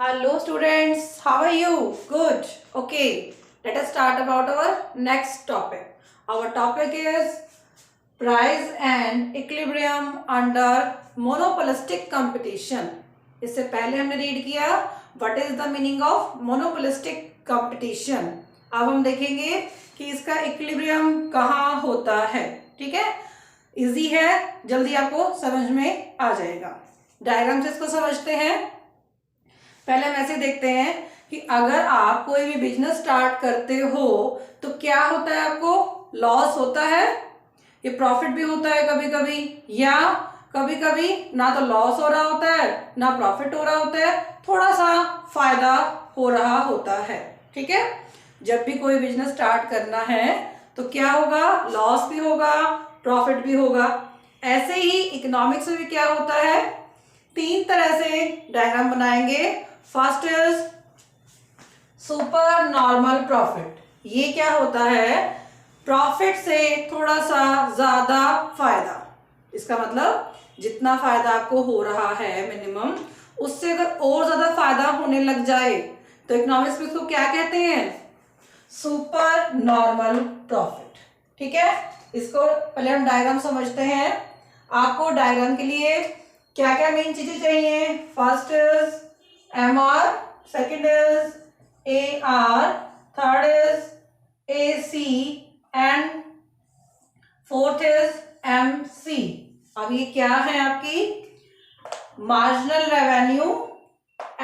Hello students, how are you? Good. Okay, let us start about our next topic. Our topic is price and equilibrium under monopolistic competition. इससे पहले हमने read किया what is the meaning of monopolistic competition. अब हम देखेंगे कि इसका equilibrium कहाँ होता है. ठीक है, इजी है, जल्दी आपको समझ में आ जाएगा. डायग्राम से इसको समझते हैं. पहले हम ऐसे देखते हैं कि अगर आप कोई भी बिजनेस स्टार्ट करते हो तो क्या होता है, आपको लॉस होता है, ये प्रॉफिट भी होता है कभी कभी, या कभी कभी ना तो लॉस हो रहा होता है ना प्रॉफिट हो रहा होता है, थोड़ा सा फायदा हो रहा होता है. ठीक है, जब भी कोई बिजनेस स्टार्ट करना है तो क्या होगा, लॉस भी होगा प्रॉफिट भी होगा. ऐसे ही इकोनॉमिक्स में भी क्या होता है, तीन तरह से डायग्राम बनाएंगे. First is super normal profit. ये क्या होता है, प्रॉफिट से थोड़ा सा ज्यादा फायदा. इसका मतलब जितना फायदा आपको हो रहा है मिनिमम, उससे अगर और ज्यादा फायदा होने लग जाए तो इकोनॉमिक्स में इसको क्या कहते हैं, सुपर नॉर्मल प्रॉफिट. ठीक है, इसको पहले हम डायग्राम समझते हैं. आपको डायग्राम के लिए क्या क्या मेन चीजें चाहिए. First is MR, second is AR, third is AC and fourth is MC. अब ये क्या है आपकी, marginal revenue,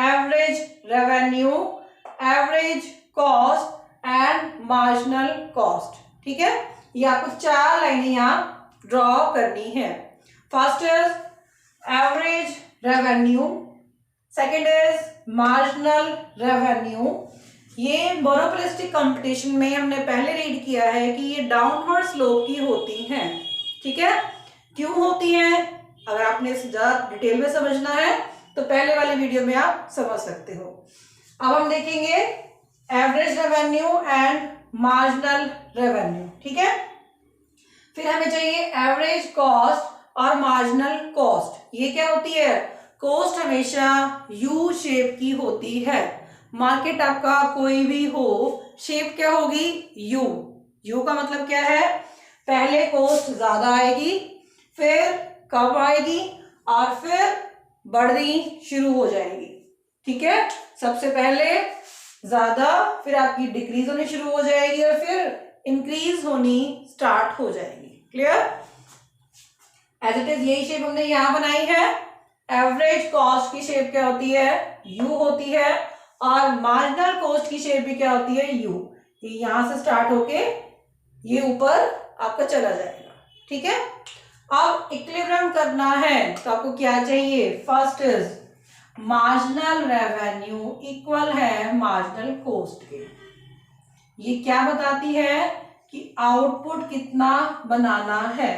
average revenue, average cost and marginal cost. ठीक है, ये आपको चार लाइनें यहाँ ड्रॉ करनी है. First is average revenue, second is marginal revenue. ये मोनोपोलिस्टिक कंपटीशन में हमने पहले रीड किया है कि ये डाउनवर्ड स्लोप की होती हैं. ठीक है, क्यों होती हैं, अगर आपने इसे ज्यादा डिटेल में समझना है तो पहले वाले वीडियो में आप समझ सकते हो. अब हम देखेंगे average revenue and marginal revenue. ठीक है, फिर हमें चाहिए एवरेज कॉस्ट और मार्जिनल कॉस्ट. ये क्या होती है, कॉस्ट हमेशा यू शेप की होती है. मार्केट आपका कोई भी हो, शेप क्या होगी, यू. यू का मतलब क्या है, पहले कॉस्ट ज्यादा आएगी, फिर कम आएगी और फिर बढ़नी शुरू हो जाएगी. ठीक है, सबसे पहले ज्यादा, फिर आपकी डिक्रीज होनी शुरू हो जाएगी और फिर इंक्रीज होनी स्टार्ट हो जाएगी. क्लियर, एज इट इज यही शेप हमने यहां बनाई है. एवरेज कॉस्ट की शेप क्या होती है, यू होती है, और मार्जिनल कॉस्ट की शेप भी क्या होती है, यू. ये यहां से स्टार्ट होके ये ऊपर आपका चला जाएगा. ठीक है, अब इक्विलिब्रियम करना है तो आपको क्या चाहिए, first is marginal revenue equal है मार्जिनल कॉस्ट के. ये क्या बताती है कि आउटपुट कितना बनाना है.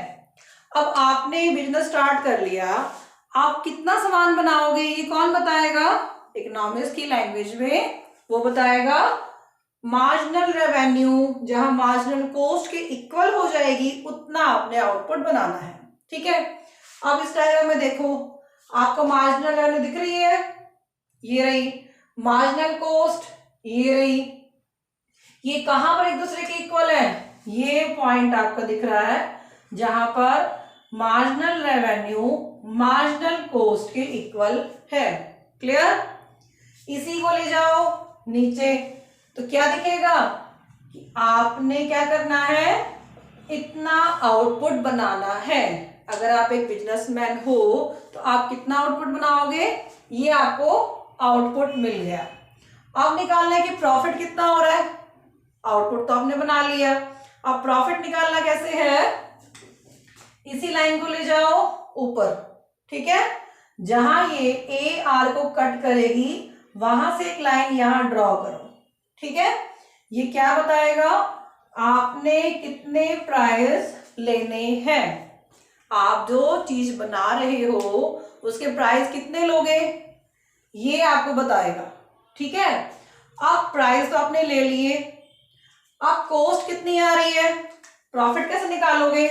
अब आपने बिजनेस स्टार्ट कर लिया, आप कितना सामान बनाओगे ये कौन बताएगा, इकोनॉमिक्स की लैंग्वेज में वो बताएगा. मार्जिनल रेवेन्यू जहां मार्जिनल कॉस्ट के इक्वल हो जाएगी उतना आपने आउटपुट बनाना है. ठीक है, अब इस डायग्राम में देखो, आपको मार्जिनल रेवेन्यू दिख रही है, ये रही, मार्जिनल कॉस्ट ये रही. ये कहां पर एक दूसरे के इक्वल है, ये पॉइंट आपका दिख रहा है जहां पर मार्जिनल रेवेन्यू मार्जिनल कॉस्ट के इक्वल है. क्लियर, इसी को ले जाओ नीचे तो क्या दिखेगा कि आपने क्या करना है, इतना आउटपुट बनाना है. अगर आप एक बिजनेसमैन हो तो आप कितना आउटपुट बनाओगे, ये आपको आउटपुट मिल गया. अब निकालना है कि प्रॉफिट कितना हो रहा है. आउटपुट तो आपने बना लिया, अब प्रॉफिट निकालना कैसे है, इसी लाइन को ले जाओ ऊपर. ठीक है, जहां ये ए आर को कट करेगी वहां से एक लाइन यहां ड्रॉ करो. ठीक है, ये क्या बताएगा, आपने कितने प्राइस लेने हैं. आप जो चीज बना रहे हो उसके प्राइस कितने लोगे, ये आपको बताएगा. ठीक है, अब प्राइस तो आपने ले लिए, अब कॉस्ट कितनी आ रही है, प्रॉफिट कैसे निकालोगे,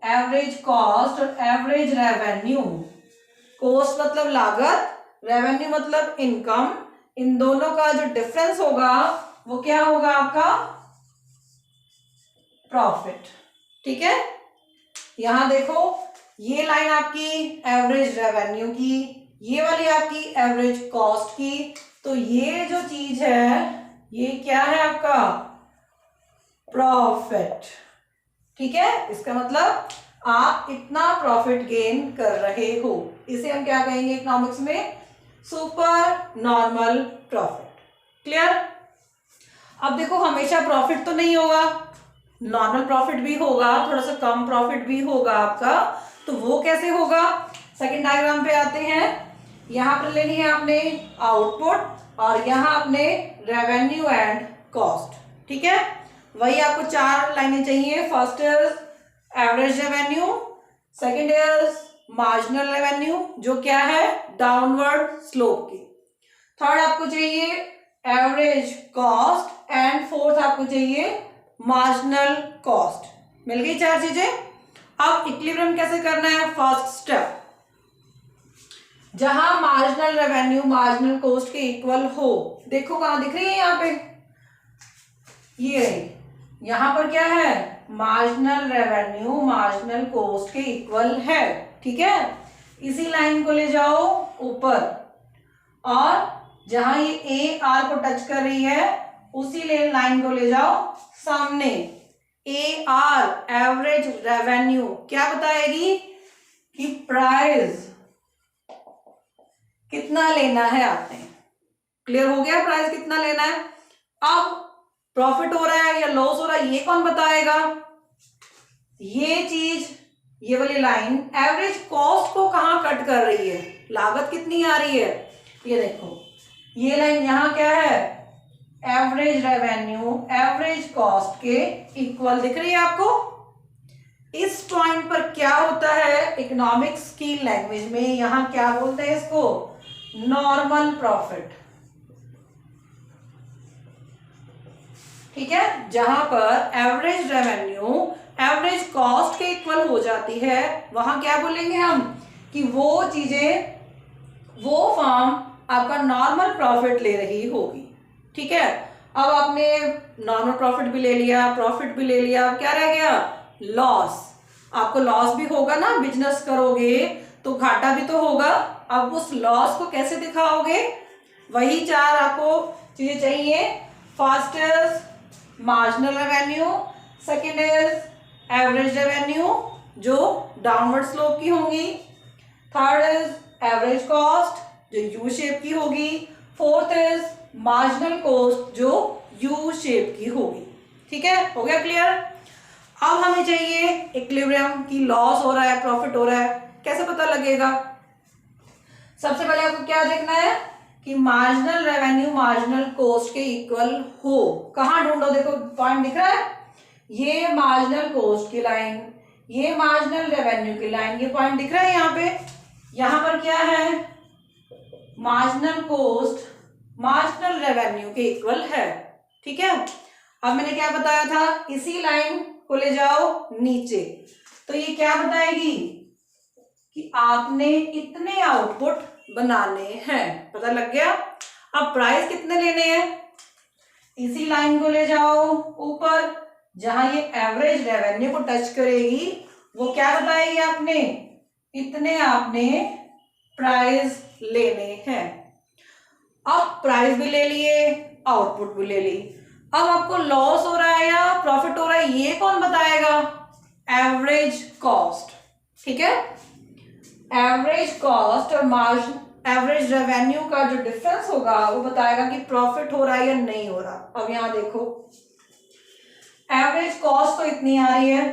एवरेज कॉस्ट और एवरेज रेवेन्यू. कॉस्ट मतलब लागत रेवेन्यू मतलब इनकम, इन दोनों का जो डिफरेंस होगा वो क्या होगा आपका प्रॉफिट। ठीक है, यहां देखो ये लाइन आपकी एवरेज रेवेन्यू की, ये वाली आपकी एवरेज कॉस्ट की, तो ये जो चीज है ये क्या है आपका प्रॉफिट। ठीक है, इसका मतलब आप इतना प्रॉफिट गेन कर रहे हो, इसे हम क्या कहेंगे इकोनॉमिक्स में सुपर नॉर्मल प्रॉफिट। क्लियर। अब देखो हमेशा प्रॉफिट तो नहीं होगा, नॉर्मल प्रॉफिट भी होगा, थोड़ा सा कम प्रॉफिट भी होगा आपका, तो वो कैसे होगा सेकंड डायग्राम पे आते हैं। यहां पर लेनी है आपने आउटपुट और यहां आपने रेवेन्यू एंड कॉस्ट। ठीक है, वही आपको 4 लाइनें चाहिए। First is average revenue, second is marginal revenue जो क्या है डाउनवर्ड स्लोप की, थर्ड आपको चाहिए एवरेज कॉस्ट एंड फोर्थ आपको चाहिए मार्जिनल कॉस्ट। मिल गई 4 चीजें। अब इक्विलिब्रियम कैसे करना है, फर्स्ट स्टेप, जहां मार्जिनल रेवेन्यू मार्जिनल कॉस्ट के इक्वल हो, देखो कहां दिख रही है यहां पे, ये रही, यहां पर क्या है मार्जिनल रेवेन्यू मार्जिनल कॉस्ट के इक्वल है। ठीक है, इसी लाइन को ले जाओ ऊपर और जहां ये ए आर को टच कर रही है उसी लाइन को ले जाओ सामने। ए आर एवरेज रेवेन्यू क्या बताएगी कि प्राइस कितना लेना है आपने। क्लियर हो गया, प्राइस कितना लेना है। अब प्रॉफिट हो रहा है या लॉस हो रहा है ये कौन बताएगा, ये चीज ये वाली लाइन एवरेज कॉस्ट को कहां कट कर रही है, लागत कितनी आ रही है, ये देखो ये लाइन यहां क्या है एवरेज रेवेन्यू एवरेज कॉस्ट के इक्वल दिख रही है आपको। इस पॉइंट पर क्या होता है इकोनॉमिक्स की लैंग्वेज में, यहां क्या बोलते हैं इसको नॉर्मल प्रॉफिट। ठीक है, जहां पर एवरेज रेवेन्यू एवरेज कॉस्ट के इक्वल हो जाती है वहां क्या बोलेंगे हम कि वो चीजें वो फर्म आपका नॉर्मल प्रॉफिट ले रही होगी। ठीक है, अब आपने नॉर्मल प्रॉफिट भी ले लिया, प्रॉफिट भी ले लिया, अब क्या रह गया लॉस। आपको लॉस भी होगा ना, बिजनेस करोगे तो घाटा भी तो होगा। अब उस लॉस को कैसे दिखाओगे, वही 4 आपको चीजें चाहिए। First is marginal revenue, second is average revenue जो डाउनवर्ड स्लोप की होंगी, थर्ड इज एवरेज कॉस्ट जो यू शेप की होगी, फोर्थ इज मार्जिनल कॉस्ट जो यू शेप की होगी। ठीक है, हो गया क्लियर। अब हमें चाहिए इक्विलिब्रियम की लॉस हो रहा है प्रॉफिट हो रहा है, कैसे पता लगेगा। सबसे पहले आपको क्या देखना है कि मार्जिनल रेवेन्यू मार्जिनल कॉस्ट के इक्वल हो। कहां ढूंढो, देखो पॉइंट दिख रहा है, ये मार्जिनल कॉस्ट की लाइन, ये मार्जिनल रेवेन्यू की लाइन, ये पॉइंट दिख रहा है यहाँ पे। यहां पर क्या है मार्जिनल कॉस्ट मार्जिनल रेवेन्यू के इक्वल है। ठीक है, अब मैंने क्या बताया था, इसी लाइन को ले जाओ नीचे, तो ये क्या बताएगी कि आपने इतने आउटपुट बनाने हैं, पता लग गया। अब प्राइस कितने लेने हैं, इसी लाइन को ले जाओ ऊपर, जहां ये एवरेज रेवेन्यू को टच करेगी वो क्या बताएगी आपने इतने आपने प्राइस लेने हैं। अब प्राइस भी ले लिए आउटपुट भी ले ली, अब आपको लॉस हो रहा है या प्रॉफिट हो रहा है ये कौन बताएगा, एवरेज कॉस्ट। ठीक है, एवरेज कॉस्ट और मार्जिन एवरेज रेवेन्यू का जो डिफरेंस होगा वो बताएगा कि प्रॉफिट हो रहा है या नहीं हो रहा। अब यहां देखो एवरेज कॉस्ट तो इतनी आ रही है,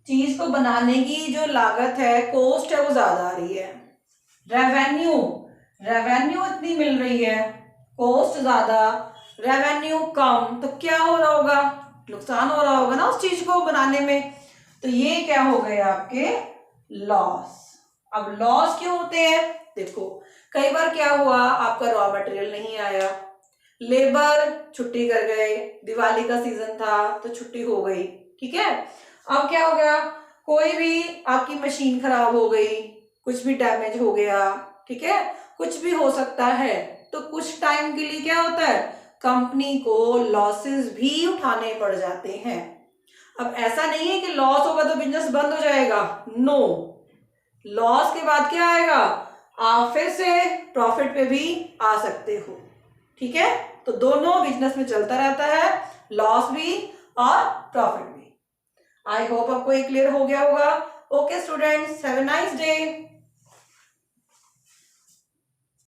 चीज को बनाने की जो लागत है कॉस्ट है वो ज्यादा आ रही है, रेवेन्यू रेवेन्यू इतनी मिल रही है, कॉस्ट ज्यादा रेवेन्यू कम, तो क्या हो रहा होगा नुकसान हो रहा होगा ना उस चीज को बनाने में, तो ये क्या हो गए आपके लॉस। अब लॉस क्यों होते हैं, देखो कई बार क्या हुआ आपका रॉ मटेरियल नहीं आया, लेबर छुट्टी कर गए, दिवाली का सीजन था तो छुट्टी हो गई। ठीक है, अब क्या हो गया कोई भी आपकी मशीन खराब हो गई, कुछ भी डैमेज हो गया, ठीक है, कुछ भी हो सकता है। तो कुछ टाइम के लिए क्या होता है, कंपनी को लॉसेस भी उठाने पड़ जाते हैं। अब ऐसा नहीं है कि लॉस होगा तो बिजनेस बंद हो जाएगा, नो, लॉस के बाद क्या आएगा, आप फिर से प्रॉफिट पे भी आ सकते हो। ठीक है, तो दोनों बिजनेस में चलता रहता है, लॉस भी और प्रॉफिट भी। आई होप आपको ये क्लियर हो गया होगा। Okay students, have a nice day.